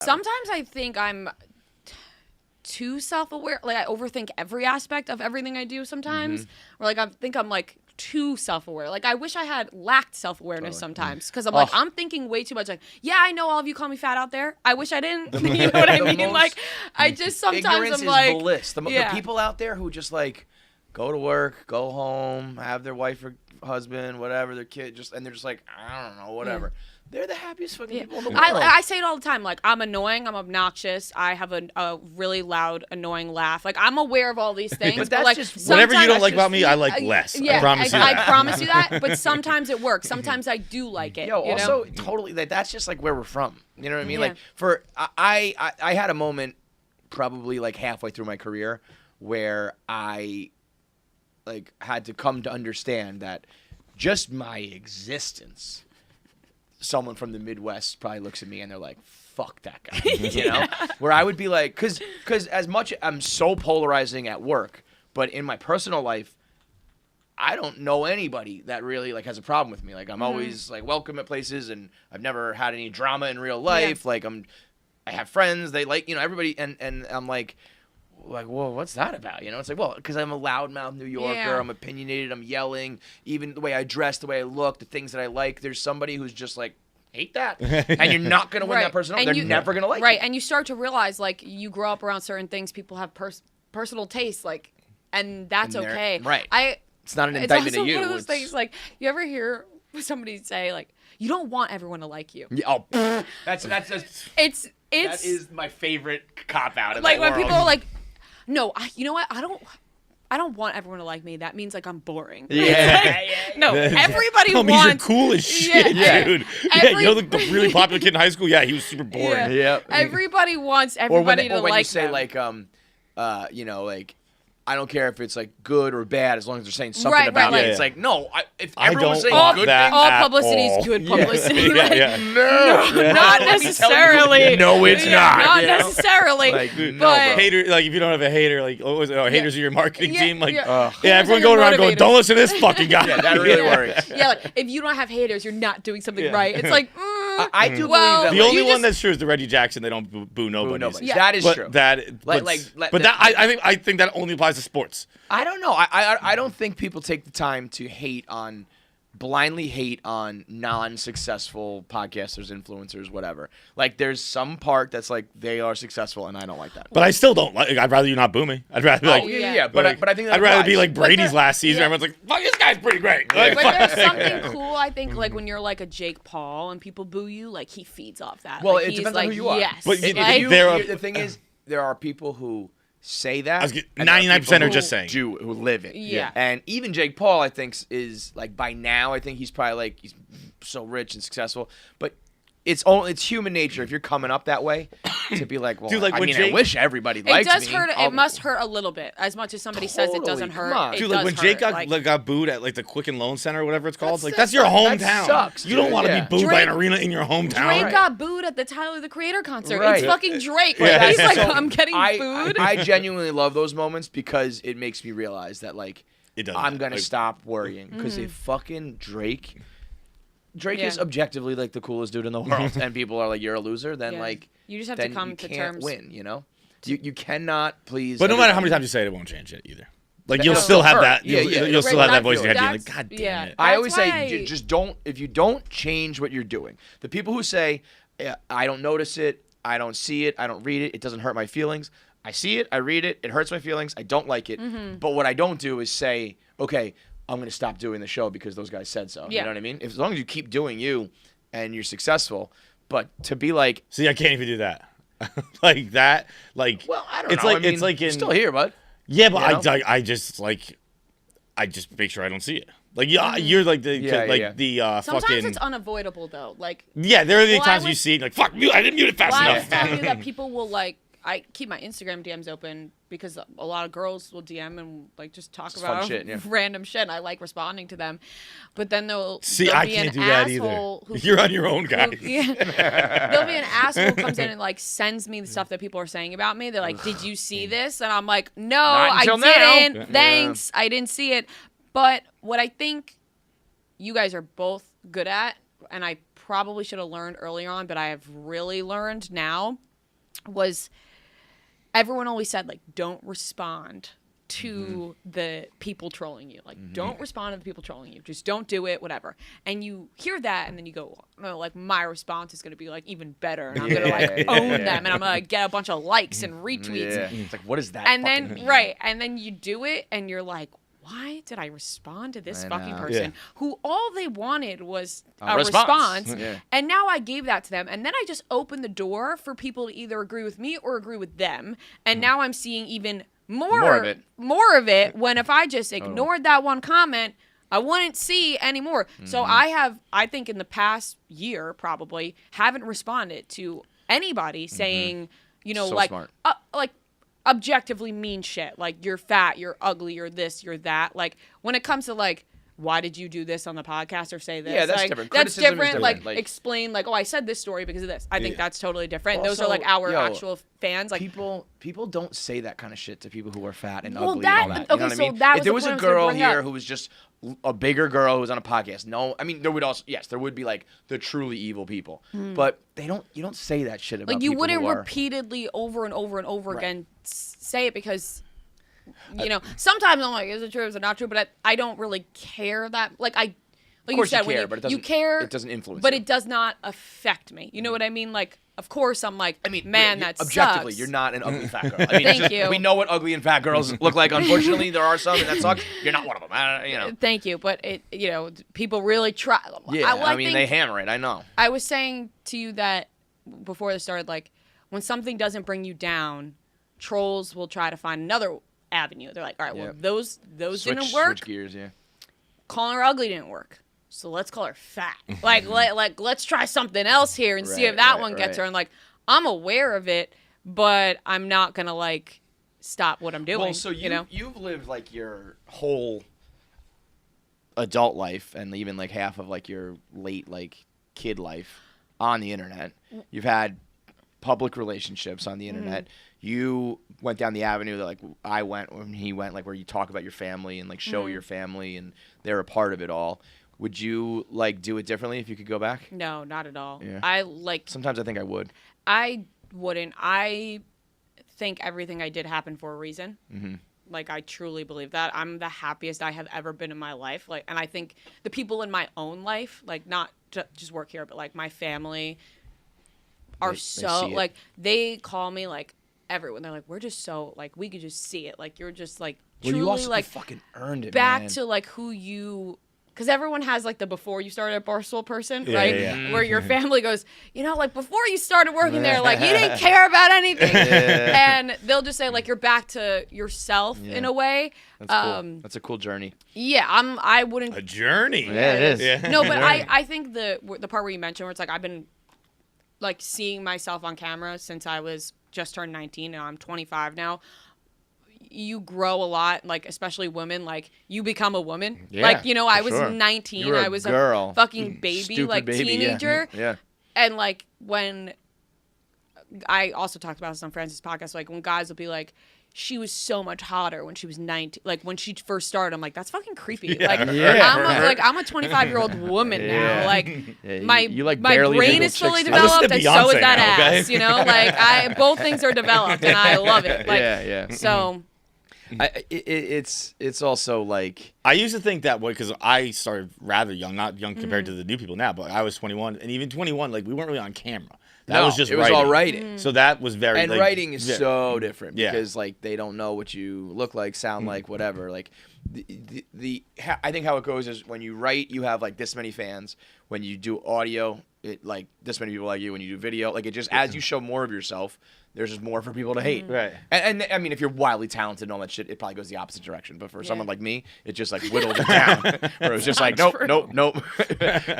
Sometimes I think I'm too self-aware. Like I overthink every aspect of everything I do sometimes. Or like I think I'm like too self-aware. Like I wish I had lacked self-awareness sometimes because I'm like I'm thinking way too much. Like I know all of you call me fat out there. I wish I didn't. You know what I mean? Like I just sometimes ignorance I'm like is bliss. The people out there who just like go to work, go home, have their wife or husband, whatever, their kid, and they're just like I don't know, whatever. Yeah. They're the happiest fucking people in the world. I say it all the time. Like, I'm annoying. I'm obnoxious. I have a really loud, annoying laugh. Like, I'm aware of all these things. But that's like, just... Whatever you don't like about me, I like less. Yeah, I promise you that. I promise you that. But sometimes it works. Sometimes I do like it. Yo, you also, know? totally, that's just, like, where we're from. You know what I mean? Like, I had a moment probably, like, halfway through my career where I, like, had to come to understand that just my existence... someone from the Midwest probably looks at me and they're like, fuck that guy, you know? Where I would be like, because as much I'm so polarizing at work, but in my personal life, I don't know anybody that really like has a problem with me. Like I'm always like welcome at places and I've never had any drama in real life. Like I have friends, they like, you know, everybody. And I'm like, well, what's that about? You know, it's like, well, because I'm a loudmouth New Yorker. I'm opinionated. I'm yelling. Even the way I dress, the way I look, the things that I like. There's somebody who's just like, hate that. And you're not going to win that person over. They're never going to like you. Right. And you start to realize, like, you grow up around certain things. People have personal tastes, like, and that's okay. Right. It's not an indictment of you. It's one of those things, like, you ever hear somebody say, like, you don't want everyone to like you. Yeah, that's that is my favorite cop out of like the when world. people are like, no, you know what? I don't want everyone to like me. That means like I'm boring. Yeah. No, everybody wants. wants. You're cool as shit, dude. You know the really popular kid in high school? Yeah, he was super boring. Yeah. Everybody wants everybody to like them. Or when you say like, you know, like, I don't care if it's like good or bad as long as they're saying something about it. It's like, no, if everyone was saying good things, all publicity is good publicity. No, not necessarily. No, it's not. Not necessarily. Like, but hater, like if you don't have a hater, like haters are your marketing team. Like, Everyone everyone going around going, don't listen to this fucking guy. Yeah, that really works. Yeah, like if you don't have haters, you're not doing something right. It's like. I do believe that. The only one that's true is the Reggie Jackson. They don't boo nobody. Yeah. That is true. I think that only applies to sports. I don't know. I don't think people take the time to blindly hate on non-successful podcasters, influencers, whatever. Like, there's some part that's like they are successful, and I don't like that. But I still don't like. I'd rather you not boo me. I'd rather But I think I'd rather be like Brady's last season. Everyone's like, fuck, this guy's pretty great. Like, but there's something cool, I think, like when you're like a Jake Paul and people boo you, like he feeds off that. Well, like, it depends on who you are. Yes. But the thing is, there are people who say that. 99% are just saying. Who live it. Yeah. And even Jake Paul, I think, is like by now, I think he's probably like he's so rich and successful. But it's human nature if you're coming up that way to be like, well, dude, like, I wish everybody liked me. It does hurt. It must hurt a little bit. As much as somebody says it doesn't hurt. Dude, like when Jake got booed at like the Quicken Loan Center or whatever it's called, that's your hometown. That sucks. You don't want to be booed by an arena in your hometown. Drake got booed at the Tyler the Creator concert. Right. It's fucking Drake. Like, he's like, I'm getting booed. I genuinely love those moments because it makes me realize that like I'm gonna stop worrying because if fucking Drake is objectively like the coolest dude in the world, and people are like, "You're a loser." Then like you just have to come to terms. Win, you know. You cannot please. But no matter how many times you say it, it won't change it either. Like you'll still have that. You'll still have that voice in your head. You're like, God damn it. I always say, just don't. If you don't change what you're doing, the people who say, "I don't notice it, I don't see it, I don't read it, it doesn't hurt my feelings." I see it, I read it, it hurts my feelings, I don't like it. But what I don't do is say, okay, I'm going to stop doing the show because those guys said so. You know what I mean? As long as you keep doing you and you're successful, but to be like... See, I can't even do that. Like that, like... Well, I don't know. It's like you're still here, bud. Yeah, but I just make sure I don't see it. Like, you're like the Sometimes it's unavoidable, though. Like... Yeah, there are the times you see it, like, fuck, I didn't mute it fast enough. I was telling you that people will, like... I keep my Instagram DMs open because a lot of girls will DM and like just talk about random shit. And I like responding to them, but then they'll I be can't an do that either. You're on your own, guys. There'll be an asshole who comes in and like sends me the stuff that people are saying about me. They're like, "Did you see this?" And I'm like, "No, I didn't. Now. Thanks, I didn't see it." But what I think you guys are both good at, and I probably should have learned earlier on, but I have really learned now, was everyone always said, like, don't respond to the people trolling you. Like, don't respond to the people trolling you. Just don't do it, whatever. And you hear that, and then you go, no, like, my response is going to be, like, even better. And I'm going to, like, own them. And I'm going to get a bunch of likes and retweets. Yeah. It's like, what is that and fucking then, mean? right. And then you do it, and you're like, why did I respond to this fucking person who all they wanted was a response? Yeah. And now I gave that to them. And then I just opened the door for people to either agree with me or agree with them. And now I'm seeing even more of it when if I just ignored that one comment, I wouldn't see anymore. So I think in the past year probably haven't responded to anybody saying, you know, So like smart. like objectively mean shit, like you're fat, you're ugly, you're this, you're that. Like when it comes to like, why did you do this on the podcast or say this? Yeah, that's like, different. That's Criticism is different. different. Like explain, like, oh, I said this story because of this. I think that's totally different. Also, those are like our yo, actual fans. Like people don't say that kind of shit to people who are fat and Well, ugly that- and all that. okay, You know what so I mean? that If was there the was a point I was gonna girl bring here up. who was just a bigger girl who was on a podcast, no, I mean there would also there would be like the truly evil people, but you don't say that shit about like you people wouldn't who are, repeatedly over and over and over again say it because you know sometimes I'm like, is it true, is it not true? But I don't really care that like Of you course said you care, when but it you doesn't. care, It doesn't influence. but you. it does not affect me. You know what I mean? Like of course I'm like, I mean, man, that objectively, sucks. you're not an ugly fat girl. I mean, Thank you. We know what ugly and fat girls look like. Unfortunately, there are some, and that sucks. You're not one of them. You know. Thank you, but it you know people really try. Yeah, I mean think they hammer it. I know. I was saying to you that before this started, like when something doesn't bring you down, trolls will try to find another avenue. They're like, all right, well those didn't work. Switch gears, yeah. Calling her ugly didn't work, so let's call her fat. like let's try something else here and see if that one gets her. And like I'm aware of it, but I'm not gonna like stop what I'm doing. Well, so you know, you've lived like your whole adult life and even like half of like your late like kid life on the internet. You've had public relationships on the internet. You went down the avenue that like I went when he went, like where you talk about your family and like show your family and they're a part of it all. Would you like do it differently if you could go back? no, not at all. Yeah. I like Sometimes I think I would. I wouldn't. I think everything I did happened for a reason. Mm-hmm. Like I truly believe that. I'm the happiest I have ever been in my life. Like, and I think the people in my own life, like not just work here, but like my family, are They so see it. like they call me like everyone. They're like, we're just so like we could just see it. Like you're just like Well, truly you also like fucking earned it, back man. to like who you. Because everyone has like the before you started at Barstool person, Yeah, right? yeah. Where your family goes, you know, like before you started working there, like you didn't care about anything. And they'll just say like you're back to yourself in a way. That's cool. That's a cool journey. Yeah, I wouldn't. A journey. Yeah, it is. Yeah. No, but I think the part where you mentioned where it's like I've been like seeing myself on camera since I was just turned 19 and I'm 25 now. You grow a lot, like especially women. Like you become a woman. Yeah, like you know, I for was sure. 19. You were a I was girl. a fucking baby, Stupid like baby, yeah. teenager. Yeah. And like when I also talked about this on Francis' podcast, like when guys will be like, she was so much hotter when she was 19. Like when she first started, I'm like, that's fucking creepy. Like I'm a 25-year-old woman now. Like you like my barely brain legal is fully chicks. I listen developed, to and so is Beyonce that now, okay? ass. You know, like both things are developed, and I love it. Like, yeah. So It's also like I used to think that way because I started rather young, not young compared to the new people now, but I was 21, and even 21, like we weren't really on camera. That was just it was writing. all writing. So that was very And like, writing is so different Yeah. because like they don't know what you look like, sound like, whatever. Like I think how it goes is when you write, you have like this many fans. When you do audio, it like this many people like you. When you do video, like it just as you show more of yourself, there's just more for people to hate. Right. And I mean, if you're wildly talented and all that shit, it probably goes the opposite direction. But for someone like me, it just like whittled it down. Where it was just like, nope.